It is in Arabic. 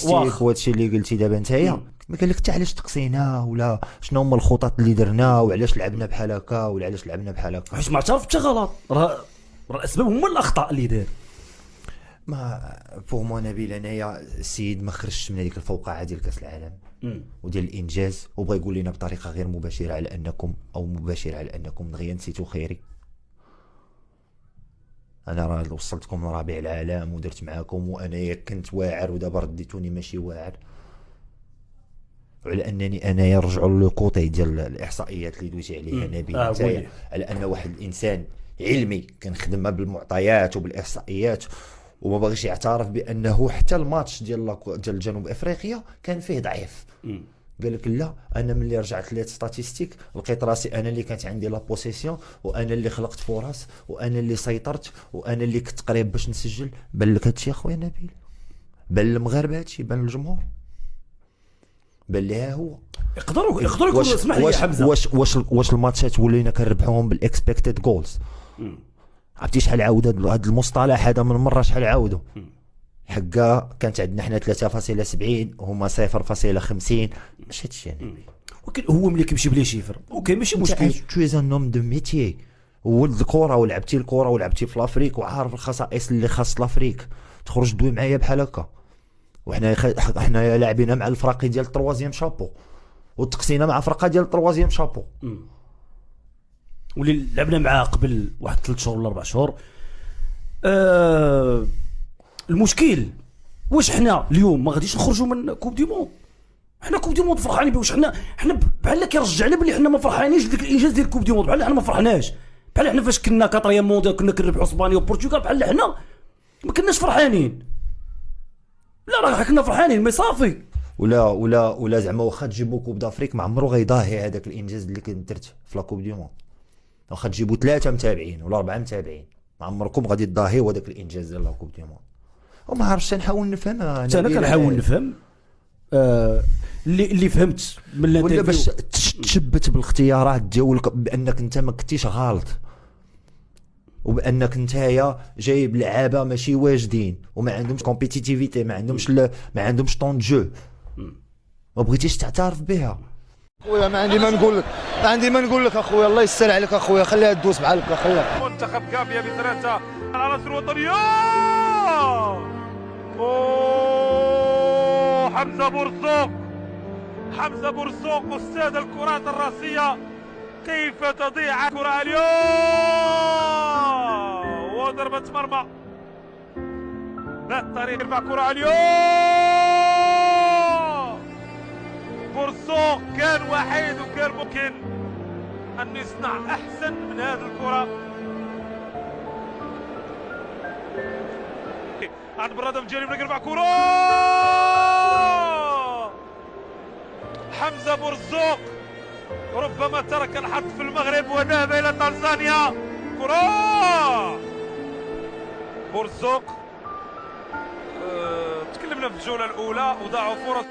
التكتيك وهادشي اللي قلتي دابا نتايا، ما قال لك حتى علاش تقصينا ولا شنو هما الخطط اللي درنا وعلاش لعبنا بحال هكا ولا علاش لعبنا بحال هكا. حيت ما اعترف بتا غلط، راه الاسباب هما الاخطاء اللي دار. ما بوغ مو نبيل انايا السيد ما خرجش من هذيك الفوقعه ديال كاس العالم وديال الانجاز، وبغى يقول لنا بطريقه غير مباشره على انكم او مباشره على انكم دغيا نسيتوا خيري. انا راه وصلتكم لربيع العالم ودرت معاكم وانايا كنت واعر ودابا رديتوني ماشي واعر، وعلى انني انايا رجعوا لو كوتي ديال الاحصائيات اللي دويتي عليها نبيل على ان واحد الانسان علمي كنخدمها بالمعطيات وبالاحصائيات وما باغيش يعترف بانه حتى الماتش ديال جنوب افريقيا كان فيه ضعيف. قال لك لا، انا ملي رجعت لي ستاتيستيك لقيت راسي انا اللي كانت عندي لا بوسيسيون وانا اللي خلقت فرص وانا اللي سيطرت وانا اللي كنت قريب باش نسجل. بان لك هادشي اخويا نبيل، بان للمغاربه هادشي، بان للجمهور، بان لها هو يقدروا يكونوا. اسمح لي حمزه، واش الماتشات ولينا كنربحوهم بالاكسبكتد جولز؟ عرفتي شحال عاود هذا المصطلح هذا من مره، شحال عاودوا؟ حقا كانت عندنا حنا 3.70 وهما 0.50. ماشي هادشي يعني. ولكن هو ملي كيمشي بلي شيفر اوكي ماشي مشكل. تو ان نوم دو ميتيي، ولد الكره ولعبتي الكره ولعبتي في لافريك وعارف الخصائص اللي خاص لافريك، تخرج دوي معايا بحال هكا. وحنا حنا لاعبين مع الفراقي ديال التروازيام شابو وتقسينا مع فرقه ديال التروازيام شابو واللي لعبنا معاه قبل واحد 3 شهور ولا 4 شهور. المشكل واش حنا اليوم ما غاديش نخرجوا من كوب دي موند؟ حنا كوب دي موند فرحانين به، واش حنا بحال كيرجعنا بلي حنا ما فرحانينش بديك الانجاز ديال كوب دي موند، بحال حنا ما فرحناش، بحال حنا فاش كنا كاطريام مونديال كنا كنربحوا اسبانيا وبرتغال، بحال حنا ما كناش فرحانين. لا راه كنا فرحانين مي صافي. ولا زعما واخا تجيبوا كوب دافريك ما عمرو غيضاهي هذاك الانجاز اللي كنت درت في لا كوب دي موند. واخا تجيبوا 3 متابعين ولا 4 متابعين ما عمركم غادي تضاهيوا هذاك الانجاز ديال لا كوب دي موند. وما عرفتش نحاول نفهم. انا كنحاول نفهم اللي فهمت من الانترفيو، ولا باش تشبت بالاختيارات ديالك بانك انت ما كنتيش غلط وبانك نتايا جايب لعابه ماشي واجدين وما عندهمش كومبيتيتيفيتي، ما عندهمش طون جو، ما بغيتيش تعترف بها. خويا ما عندي ما نقول لك اخويا، الله يستر عليك اخويا، خليها تدوس بحال هكا. خليها. منتخب غامبيا ب3 على نصر الوطنيه. حمزه برزوق استاذ الكرات الراسيه، كيف تضيع كرة اليوم وضربة مرمى بالطريق يرفع كرة اليوم. برزوق كان وحيد وكان ممكن أن يصنع أحسن من هذه الكرة. عند برادة من جانب يرفع كرة حمزة برزوق، ربما ترك الحظ في المغرب وذهب إلى تنزانيا. كرة برزوق. تكلمنا في الجولة الأولى وضاعوا فرص.